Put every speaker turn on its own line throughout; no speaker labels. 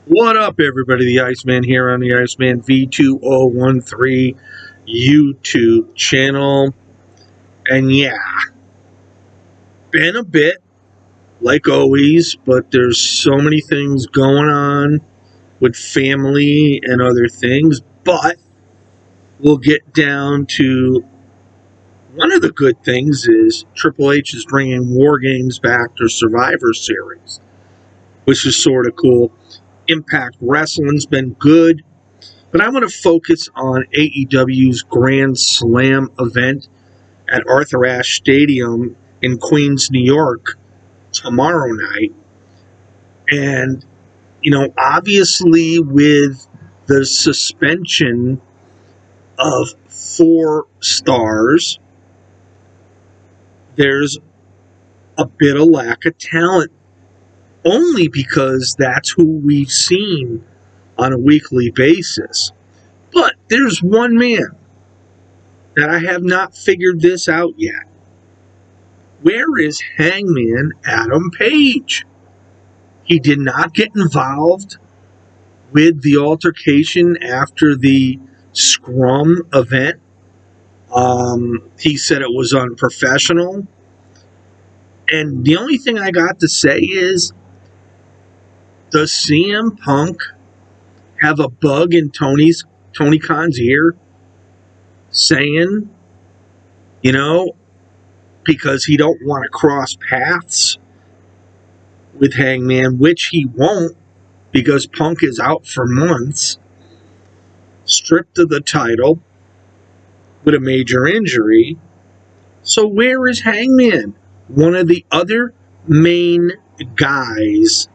What up, everybody? The Iceman here on the Iceman V2013 YouTube channel. And yeah, been a bit like always, but there's so many things going on with family and other things. But we'll get down to one of the good things is Triple H is bringing War Games back to Survivor Series, which is sort of cool. Impact Wrestling's been good. But I'm going to focus on AEW's Grand Slam event at Arthur Ashe Stadium in Queens, New York, tomorrow night. And, obviously with the suspension of 4 stars, there's a bit of lack of talent. Only because that's who we've seen on a weekly basis. But there's one man that I have not figured this out yet. Where is Hangman Adam Page? He did not get involved with the altercation after the Scrum event. He said it was unprofessional. And the only thing I got to say is, does CM Punk have a bug in Tony Khan's ear saying, because he don't want to cross paths with Hangman, which he won't because Punk is out for months, stripped of the title with a major injury. So where is Hangman? One of the other main guys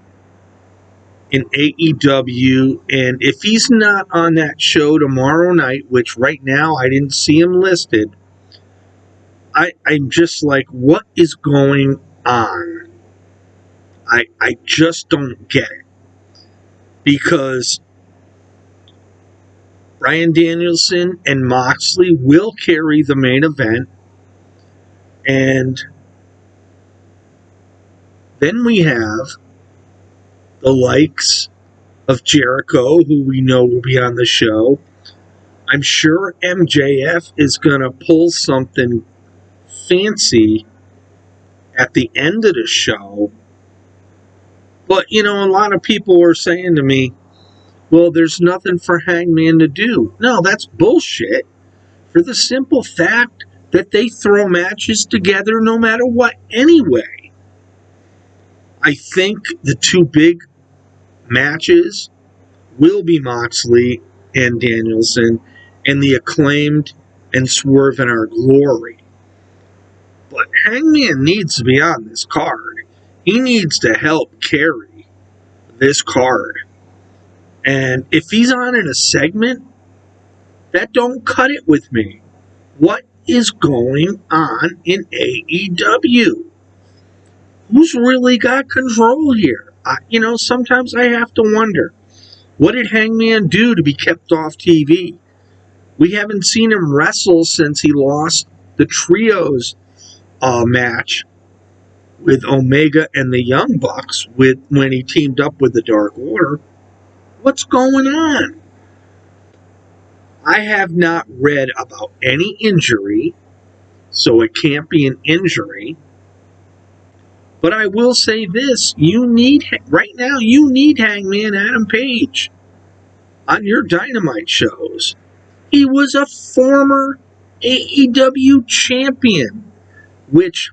in AEW, and if he's not on that show tomorrow night, which right now I didn't see him listed, I'm just like, what is going on? I just don't get it. Because Bryan Danielson and Moxley will carry the main event. And then we have the likes of Jericho, who we know will be on the show. I'm sure MJF is going to pull something fancy at the end of the show. But, a lot of people were saying to me, well, there's nothing for Hangman to do. No, that's bullshit. For the simple fact that they throw matches together no matter what anyway. I think the 2 big matches will be Moxley and Danielson and the Acclaimed and Swerve in Our Glory. But Hangman needs to be on this card. He needs to help carry this card. And if he's on in a segment, that don't cut it with me. What is going on in AEW? Who's really got control here? Sometimes I have to wonder, what did Hangman do to be kept off TV? We haven't seen him wrestle since he lost the Trios match with Omega and the Young Bucks when he teamed up with the Dark Order. What's going on? I have not read about any injury, so it can't be an injury. But I will say this, right now you need Hangman Adam Page on your Dynamite shows. He was a former AEW champion, which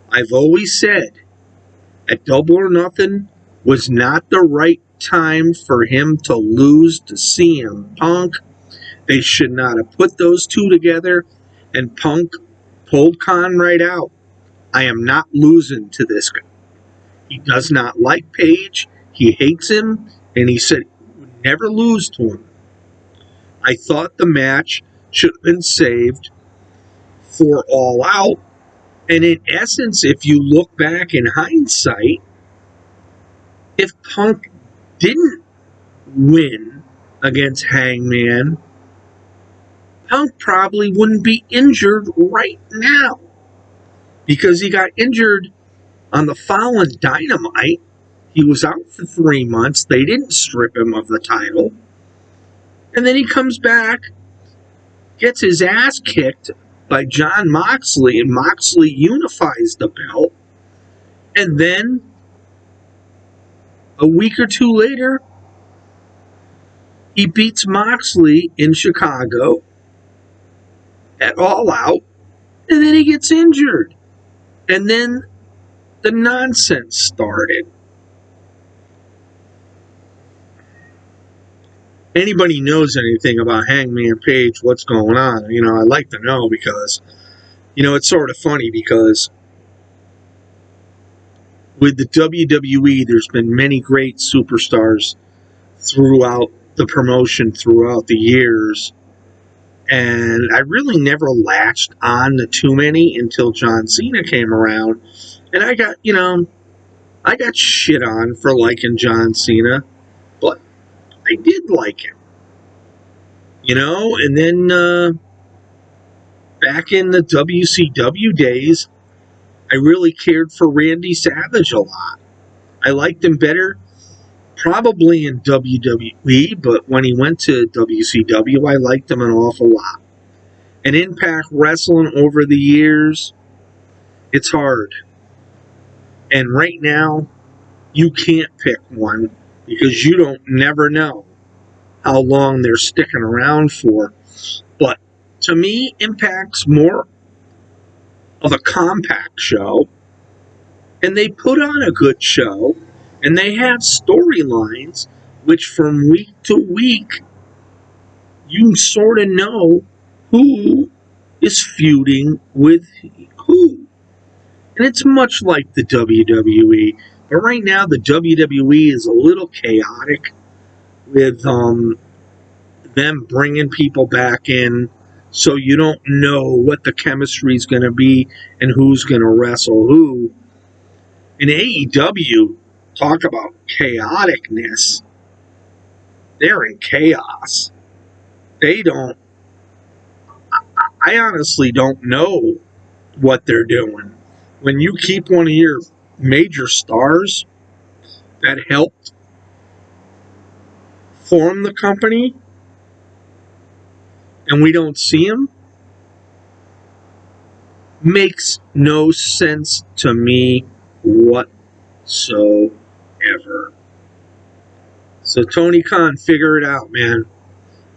I've always said at Double or Nothing was not the right time for him to lose to CM Punk. They should not have put those two together, and Punk pulled Khan right out. I am not losing to this guy. He does not like Page. He hates him, and he said he would never lose to him. I thought the match should have been saved for All Out. And in essence, if you look back in hindsight, if Punk didn't win against Hangman, Punk probably wouldn't be injured right now. Because he got injured on the following Dynamite. He was out for 3 months. They didn't strip him of the title. And then he comes back, gets his ass kicked by Jon Moxley, and Moxley unifies the belt. And then a week or two later, he beats Moxley in Chicago at All Out, and then he gets injured. And then the nonsense started. Anybody knows anything about Hangman Page, what's going on? I'd like to know, because, it's sort of funny, because with the WWE, there's been many great superstars throughout the promotion, throughout the years, and I really never latched on to too many until John Cena came around, and I got shit on for liking John Cena, but I did like him, and then back in the WCW days, I really cared for Randy Savage a lot. I liked him better probably in WWE, but when he went to WCW, I liked him an awful lot. And Impact Wrestling over the years, it's hard. And right now, you can't pick one, because you don't never know how long they're sticking around for. But to me, Impact's more of a compact show, and they put on a good show, and they have storylines which from week to week you sort of know who is feuding with who. And it's much like the WWE. But right now the WWE is a little chaotic with them bringing people back in, so you don't know what the chemistry is going to be and who's going to wrestle who. In AEW, talk about chaoticness. They're in chaos. They don't... I honestly don't know what they're doing. When you keep one of your major stars that helped form the company, and we don't see him, makes no sense to me whatsoever. So Tony Khan, figure it out, man.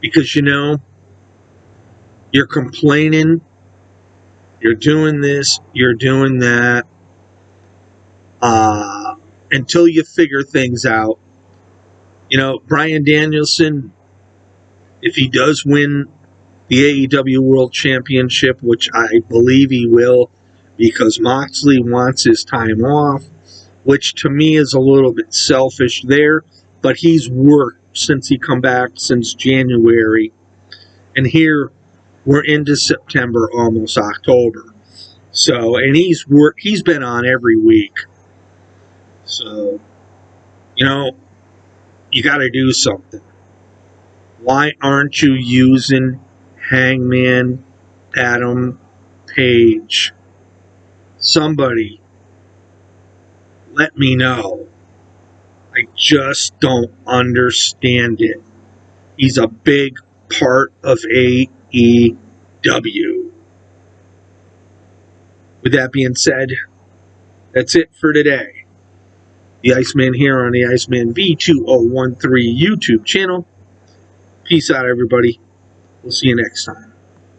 Because you're complaining, you're doing this, you're doing that, until you figure things out. Bryan Danielson, if he does win the AEW World Championship, which I believe he will, because Moxley wants his time off, which to me is a little bit selfish there, but he's worked since he come back since January, and here we're into September, almost October. So, and he's been on every week. So, you got to do something. Why aren't you using Hangman Adam Page? Somebody let me know. I just don't understand it. He's a big part of AEW. With that being said, that's it for today. The Iceman here on the Iceman V2013 YouTube channel. Peace out, everybody. We'll see you next time.